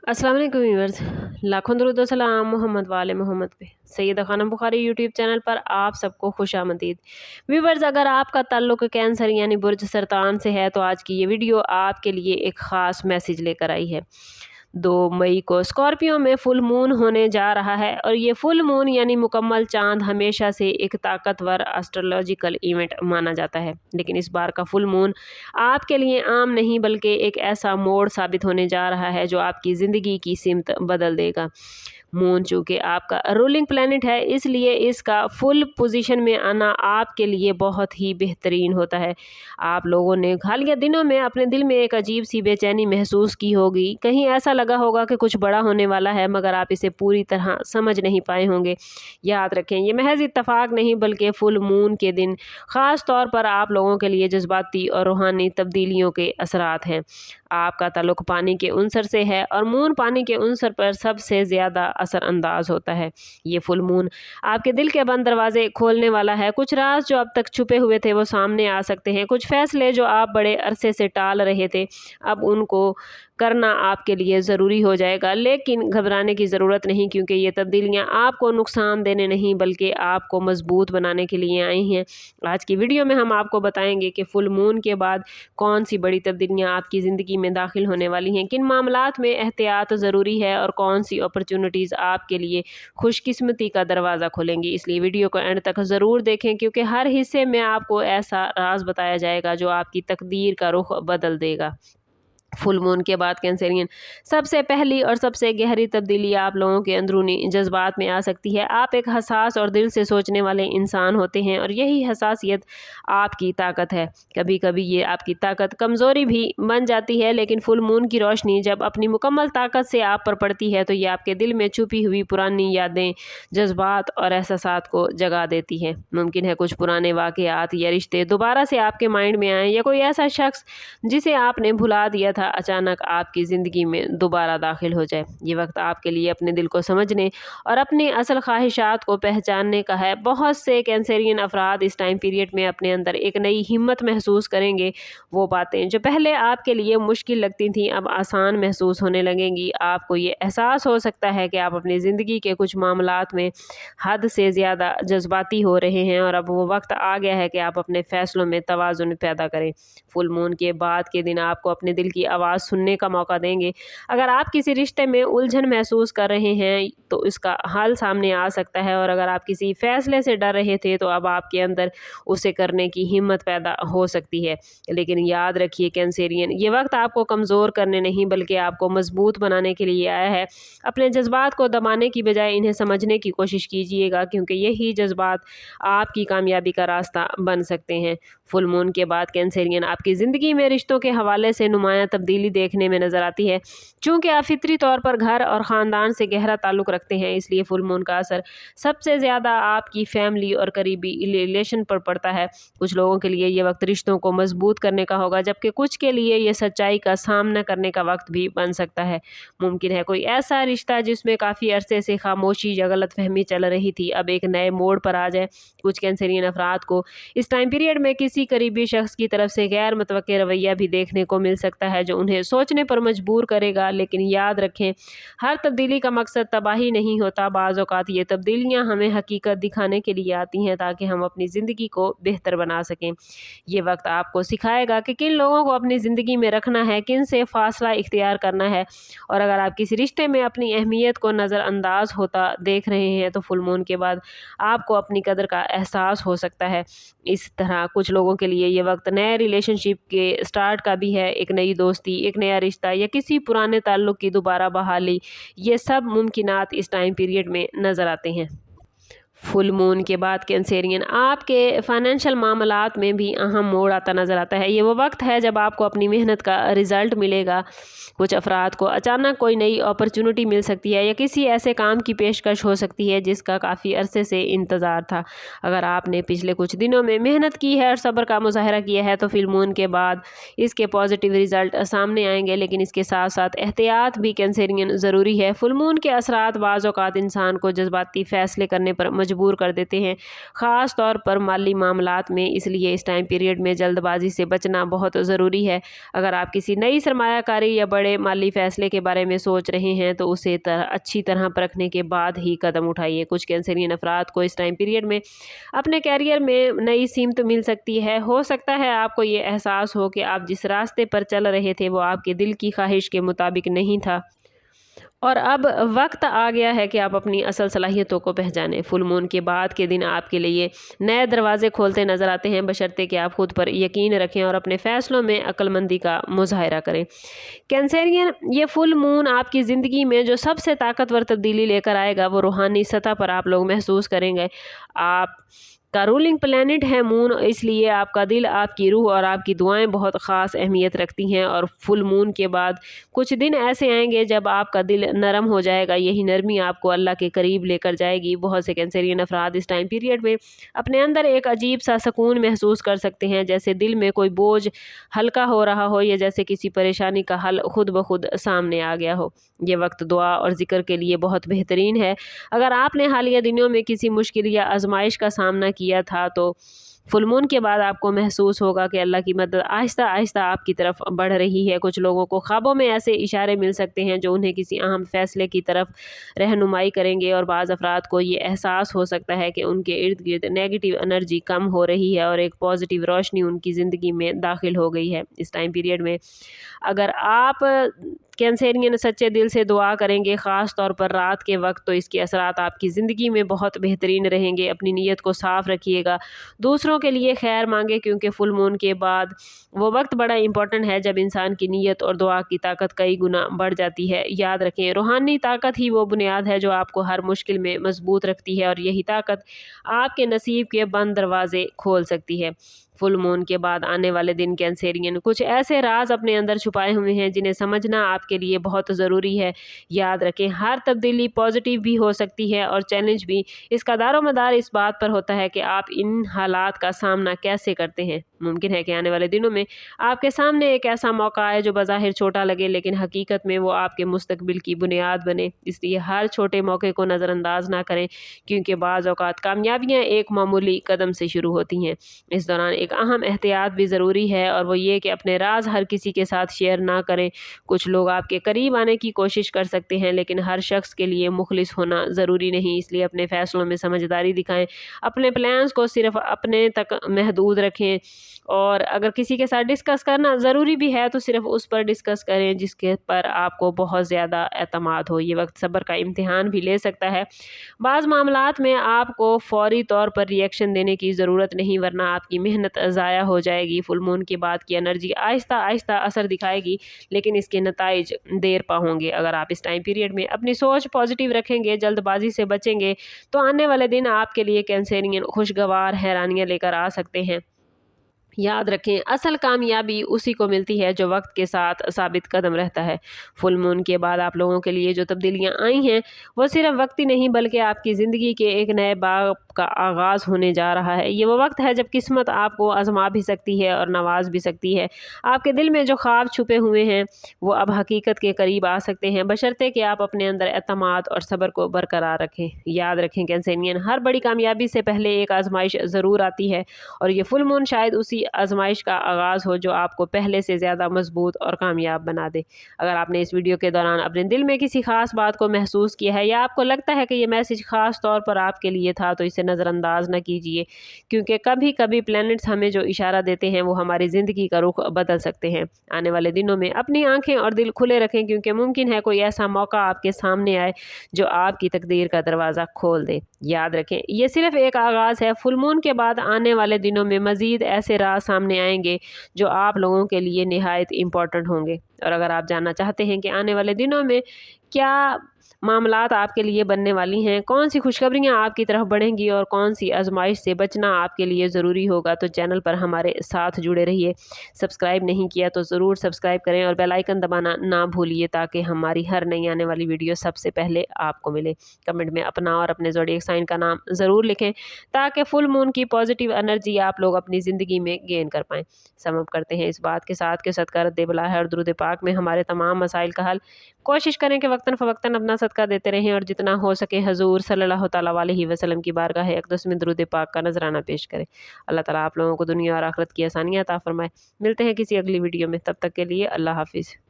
अस्सलाम वालेकुम व्यूअर्स, लाखों दरूद व सलाम मोहम्मद वाले मोहम्मद पे। सैयदा खानम बुखारी यूट्यूब चैनल पर आप सबको खुशामदीद। व्यूअर्स, अगर आपका ताल्लुक कैंसर यानी बुर्ज सरतान से है तो आज की ये वीडियो आपके लिए एक ख़ास मैसेज लेकर आई है। 2 मई को स्कॉर्पियो में फुल मून होने जा रहा है और ये फुल मून यानी मुकम्मल चांद हमेशा से एक ताकतवर एस्ट्रोलॉजिकल इवेंट माना जाता है, लेकिन इस बार का फुल मून आपके लिए आम नहीं बल्कि एक ऐसा मोड़ साबित होने जा रहा है जो आपकी ज़िंदगी की सिमत बदल देगा। मून चूँकि आपका रूलिंग प्लैनेट है, इसलिए इसका फुल पोजीशन में आना आपके लिए बहुत ही बेहतरीन होता है। आप लोगों ने हालिया दिनों में अपने दिल में एक अजीब सी बेचैनी महसूस की होगी। कहीं ऐसा लगा होगा कि कुछ बड़ा होने वाला है, मगर आप इसे पूरी तरह समझ नहीं पाए होंगे। याद रखें, ये महज इत्तफाक नहीं बल्कि फुल मून के दिन ख़ास तौर पर आप लोगों के लिए जज्बाती और रूहानी तब्दीलियों के असरात हैं। आपका ताल्लुक पानी के उनसर से है और मून पानी के उनसर पर सबसे ज़्यादा असरअंदाज होता है। ये फुल मून आपके दिल के बंद दरवाजे खोलने वाला है। कुछ राज जो अब तक छुपे हुए थे वो सामने आ सकते हैं। कुछ फैसले जो आप बड़े अरसे से टाल रहे थे, अब उनको करना आपके लिए ज़रूरी हो जाएगा। लेकिन घबराने की ज़रूरत नहीं, क्योंकि ये तब्दीलियाँ आपको नुकसान देने नहीं बल्कि आपको मजबूत बनाने के लिए आई हैं। आज की वीडियो में हम आपको बताएंगे कि फुल मून के बाद कौन सी बड़ी तब्दीलियाँ आपकी ज़िंदगी में दाखिल होने वाली हैं, किन मामलात में एहतियात ज़रूरी है और कौन सी अपॉर्चुनिटीज़ आपके लिए खुशकिस्मती का दरवाज़ा खोलेंगी। इसलिए वीडियो को एंड तक ज़रूर देखें, क्योंकि हर हिस्से में आपको ऐसा राज बताया जाएगा जो आपकी तकदीर का रुख बदल देगा। फुल मून के बाद कैंसरियन, सबसे पहली और सबसे गहरी तब्दीली आप लोगों के अंदरूनी जज्बात में आ सकती है। आप एक हसास और दिल से सोचने वाले इंसान होते हैं और यही हसासियत आपकी ताकत है। कभी कभी ये आपकी ताकत कमज़ोरी भी बन जाती है, लेकिन फुल मून की रोशनी जब अपनी मुकम्मल ताकत से आप पर पड़ती है तो ये आपके दिल में छुपी हुई पुरानी यादें, जज्बात और एहसासात को जगा देती है। मुमकिन है कुछ पुराने वाक़यात या रिश्ते दोबारा से आपके माइंड में आएँ, या कोई ऐसा शख्स जिसे आपने भुला दिया था अचानक आपकी ज़िंदगी में दोबारा दाखिल हो जाए। ये वक्त आपके लिए अपने दिल को समझने और अपनी असल ख्वाहिशात को पहचानने का है। बहुत से कैंसरियन अफराद इस टाइम पीरियड में अपने अंदर एक नई हिम्मत महसूस करेंगे। वो बातें जो पहले आपके लिए मुश्किल लगती थीं अब आसान महसूस होने लगेंगी। आपको ये एहसास हो सकता है कि आप अपनी ज़िंदगी के कुछ मामलात में हद से ज़्यादा जज्बाती हो रहे हैं और अब वो वक्त आ गया है कि आप अपने फ़ैसलों में तवाज़ुन पैदा करें। फुल मून के बाद के दिन आपको अपने दिल की आवाज़ सुनने का मौका देंगे। अगर आप किसी रिश्ते में उलझन महसूस कर रहे हैं तो इसका हल सामने आ सकता है, और अगर आप किसी फैसले से डर रहे थे तो अब आपके अंदर उसे करने की हिम्मत पैदा हो सकती है। लेकिन याद रखिए कैंसेरियन, ये वक्त आपको कमज़ोर करने नहीं बल्कि आपको मजबूत बनाने के लिए आया है। अपने जज्बात को दबाने की बजाय इन्हें समझने की कोशिश कीजिएगा, क्योंकि यही जज्बात आपकी कामयाबी का रास्ता बन सकते हैं। फुल मून के बाद कैंसेरियन, आपकी ज़िंदगी में रिश्तों के हवाले से नुमायाँ तब्दीली देखने में नज़र आती है। चूँकि आप फितरी तौर पर घर और ख़ानदान से गहरा ताल्लुक़ रखते हैं, इसलिए फुल मून का असर सबसे ज़्यादा आपकी फैमिली और करीबी रिलेशन पर पड़ता है। कुछ लोगों के लिए ये वक्त रिश्तों को मजबूत करने का होगा, जबकि कुछ के लिए ये सच्चाई का सामना करने का वक्त भी बन सकता है। मुमकिन है कोई ऐसा रिश्ता जिसमें काफ़ी अरसे से खामोशी या गलतफहमी चल रही थी अब एक नए मोड़ पर आ जाए। कुछ कैंसरियन अफराद को इस टाइम पीरियड में किसी करीबी शख्स की तरफ से गैर मुतवक्किल रवैया भी देखने को मिल सकता है, जो उन्हें सोचने पर मजबूर करेगा। लेकिन याद रखें, हर तब्दीली का मकसद तबाही नहीं होता। बाज़ औक़ात ये तब्दीलियाँ हमें हकीकत दिखाने के लिए आती हैं ताकि हम अपनी ज़िंदगी को बेहतर बना सकें। ये वक्त आपको सिखाएगा कि किन लोगों को अपनी ज़िंदगी में रखना है, किन से फ़ासला इख्तियार करना है, और अगर आप किसी रिश्ते में अपनी अहमियत को नज़रअंदाज होता देख रहे हैं तो फुल मून के बाद आपको अपनी कदर का एहसास हो सकता है। इस तरह कुछ लोगों के लिए ये वक्त नए रिलेशनशिप के स्टार्ट का भी है। एक नई दोस्ती, एक नया रिश्ता या किसी पुराने ताल्लुक़ की दोबारा बहाली, ये सब मुमकिनात इस टाइम पीरियड में नज़र आते हैं। फुल मून के बाद कैंसेरियन, आपके फाइनेंशियल मामलात में भी अहम मोड़ आता नज़र आता है। ये वो वक्त है जब आपको अपनी मेहनत का रिज़ल्ट मिलेगा। कुछ अफराद को अचानक कोई नई अपॉर्चुनिटी मिल सकती है या किसी ऐसे काम की पेशकश हो सकती है जिसका काफ़ी अरसे से इंतज़ार था। अगर आपने पिछले कुछ दिनों में मेहनत की है और सब्र का मुज़ाहरा किया है तो फुल मून के बाद इसके पॉजिटिव रिज़ल्ट सामने आएंगे। लेकिन इसके साथ साथ एहतियात भी कैंसेरियन ज़रूरी है। फुल मून के असरात बाज़ औक़ात इंसान को जज्बाती फ़ैसले करने पर मजबूर कर देते हैं, ख़ास तौर पर माली मामलात में। इसलिए इस टाइम पीरियड में जल्दबाजी से बचना बहुत ज़रूरी है। अगर आप किसी नई सरमायाकारी या बड़े माली फ़ैसले के बारे में सोच रहे हैं तो उसे अच्छी तरह परखने के बाद ही कदम उठाइए। कुछ कैंसरियन अफराद को इस टाइम पीरियड में अपने कैरियर में नई सीमत मिल सकती है। हो सकता है आपको ये एहसास हो कि आप जिस रास्ते पर चल रहे थे वो आपके दिल की ख्वाहिश के मुताबिक नहीं था, और अब वक्त आ गया है कि आप अपनी असल सलाहियतों को पहचानें। फुल मून के बाद के दिन आपके लिए नए दरवाजे खोलते नजर आते हैं, बशर्ते कि आप खुद पर यकीन रखें और अपने फ़ैसलों में अक्लमंदी का मुजाहरा करें। कैंसेरियन, ये फुल मून आपकी ज़िंदगी में जो सबसे ताकतवर तब्दीली लेकर आएगा वो रूहानी सतह पर आप लोग महसूस करेंगे। आप का रूलिंग प्लैनेट है मून, इसलिए आपका दिल, आपकी रूह और आपकी दुआएं बहुत ख़ास अहमियत रखती हैं। और फुल मून के बाद कुछ दिन ऐसे आएंगे जब आपका दिल नरम हो जाएगा। यही नरमी आपको अल्लाह के करीब लेकर जाएगी। बहुत से कैंसरियन अफराद इस टाइम पीरियड में अपने अंदर एक अजीब सा सुकून महसूस कर सकते हैं, जैसे दिल में कोई बोझ हल्का हो रहा हो या जैसे किसी परेशानी का हल खुद ब खुद सामने आ गया हो। ये वक्त दुआ और ज़िक्र के लिए बहुत बेहतरीन है। अगर आपने हालिया दिनों में किसी मुश्किल या आजमाइश का सामना किया था तो फुल मून के बाद आपको महसूस होगा कि अल्लाह की मदद आहिस्ता आहिस्ता आपकी तरफ बढ़ रही है। कुछ लोगों को ख्वाबों में ऐसे इशारे मिल सकते हैं जो उन्हें किसी अहम फैसले की तरफ रहनुमाई करेंगे, और बाज़ अफराद को ये एहसास हो सकता है कि उनके इर्द गिर्द नेगेटिव एनर्जी कम हो रही है और एक पॉजिटिव रोशनी उनकी ज़िंदगी में दाखिल हो गई है। इस टाइम पीरियड में अगर आप कैंसेरियन सच्चे दिल से दुआ करेंगे, ख़ास तौर पर रात के वक्त, तो इसके असरात आपकी ज़िंदगी में बहुत बेहतरीन रहेंगे। अपनी नीयत को साफ़ रखिएगा, दूसरों के लिए खैर मांगे, क्योंकि फुल मून के बाद वो वक्त बड़ा इंपॉर्टेंट है जब इंसान की नीयत और दुआ की ताकत कई गुना बढ़ जाती है। याद रखें, रूहानी ताकत ही वो बुनियाद है जो आपको हर मुश्किल में मजबूत रखती है, और यही ताकत आपके नसीब के बंद दरवाजे खोल सकती है। फुल मून के बाद आने वाले दिन कैंसेरियन कुछ ऐसे राज अपने अंदर छुपाए हुए हैं जिन्हें समझना आपके लिए बहुत ज़रूरी है। याद रखें, हर तब्दीली पॉजिटिव भी हो सकती है और चैलेंज भी। इसका दारोमदार इस बात पर होता है कि आप इन हालात का सामना कैसे करते हैं। मुमकिन है कि आने वाले दिनों में आपके सामने एक ऐसा मौका आए जो बज़ाहिर छोटा लगे, लेकिन हकीकत में वो आपके मुस्तकबिल की बुनियाद बने। इसलिए हर छोटे मौके को नज़रअंदाज ना करें, क्योंकि बाज़ औक़ात कामयाबियाँ एक मामूली कदम से शुरू होती हैं। इस दौरान एक अहम एहतियात भी ज़रूरी है, और वो ये कि अपने राज हर किसी के साथ शेयर ना करें। कुछ लोग आपके करीब आने की कोशिश कर सकते हैं, लेकिन हर शख्स के लिए मुखलिस होना ज़रूरी नहीं। इसलिए अपने फ़ैसलों में समझदारी दिखाएं, अपने प्लान्स को सिर्फ अपने तक महदूद रखें, और अगर किसी के साथ डिस्कस करना ज़रूरी भी है तो सिर्फ उस पर डिस्कस करें जिसके पर आपको बहुत ज़्यादा एतमाद हो। ये वक्त सब्र का इम्तिहान भी ले सकता है। बाज़ मामलात में आपको फ़ौरी तौर पर रिएक्शन देने की ज़रूरत नहीं, वरना आपकी मेहनत ज़ाया हो जाएगी। फुल मून के बाद की एनर्जी आहिस्ता आहिस्ता असर दिखाएगी, लेकिन इसके नताइज देर पा होंगे। अगर आप इस टाइम पीरियड में अपनी सोच पॉजिटिव रखेंगे, जल्दबाजी से बचेंगे, तो आने वाले दिन आपके लिए कैंसेरियन खुशगवार हैरानियाँ लेकर आ सकते हैं। याद रखें, असल कामयाबी उसी को मिलती है जो वक्त के साथ साबित कदम रहता है। फुल मून के बाद आप लोगों के लिए जो तब्दीलियां आई हैं वो सिर्फ वक्त ही नहीं बल्कि आपकी ज़िंदगी के एक नए बाब का आगाज़ होने जा रहा है। ये वो वक्त है जब किस्मत आपको आजमा भी सकती है और नवाज भी सकती है। आपके दिल में जो ख्वाब छुपे हुए हैं वो अब हकीकत के करीब आ सकते हैं, बशर्ते कि आप अपने अंदर एतमाद और सब्र को बरकरार रखें। याद रखें कैंसेरियन, हर बड़ी कामयाबी से पहले एक आजमाइश ज़रूर आती है, और ये फुल मून शायद उसी आजमाइश का आगाज़ हो जो आपको पहले से ज़्यादा मजबूत और कामयाब बना दे। अगर आपने इस वीडियो के दौरान अपने दिल में किसी ख़ास बात को महसूस किया है, या आपको लगता है कि ये मैसेज ख़ास तौर पर आपके लिए था, तो इसे नज़रअंदाज न कीजिए, क्योंकि कभी कभी प्लैनेट्स हमें जो इशारा देते हैं वो हमारी ज़िंदगी का रुख बदल सकते हैं। आने वाले दिनों में अपनी आंखें और दिल खुले रखें, क्योंकि मुमकिन है कोई ऐसा मौका आपके सामने आए जो आपकी तकदीर का दरवाज़ा खोल दे। याद रखें, ये सिर्फ एक आगाज़ है। फुल मून के बाद आने वाले दिनों में मज़ीद ऐसे राज सामने आएंगे जो आप लोगों के लिए निहायत इम्पॉर्टेंट होंगे। और अगर आप जानना चाहते हैं कि आने वाले दिनों में क्या मामलात आपके लिए बनने वाली हैं, कौन सी खुशखबरियाँ आपकी तरफ बढ़ेंगी और कौन सी आजमाइश से बचना आपके लिए ज़रूरी होगा, तो चैनल पर हमारे साथ जुड़े रहिए। सब्सक्राइब नहीं किया तो ज़रूर सब्सक्राइब करें और बेल आइकन दबाना ना भूलिए, ताकि हमारी हर नई आने वाली वीडियो सबसे पहले आपको मिले। कमेंट में अपना और अपने ज़ोडिएक साइन का नाम ज़रूर लिखें, ताकि फुल मून की पॉजिटिव एनर्जी आप लोग अपनी ज़िंदगी में गेन कर पाएँ। समअप करते हैं इस बात के साथ कि सदका रद्द बला है और दुरूद पाक में हमारे तमाम मसाइल का हल। कोशिश करें कि वक्तन फ़वक्तन अपना صدقہ دیتے رہیں اور جتنا ہو سکے حضور صلی اللہ تعالیٰ علیہ وسلم کی بارگاہ اقدس میں درود پاک کا نذرانہ پیش کریں۔ اللہ تعالیٰ آپ لوگوں کو دنیا اور آخرت کی آسانیاں عطا فرمائے۔ ملتے ہیں کسی اگلی ویڈیو میں، تب تک کے لیے اللہ حافظ۔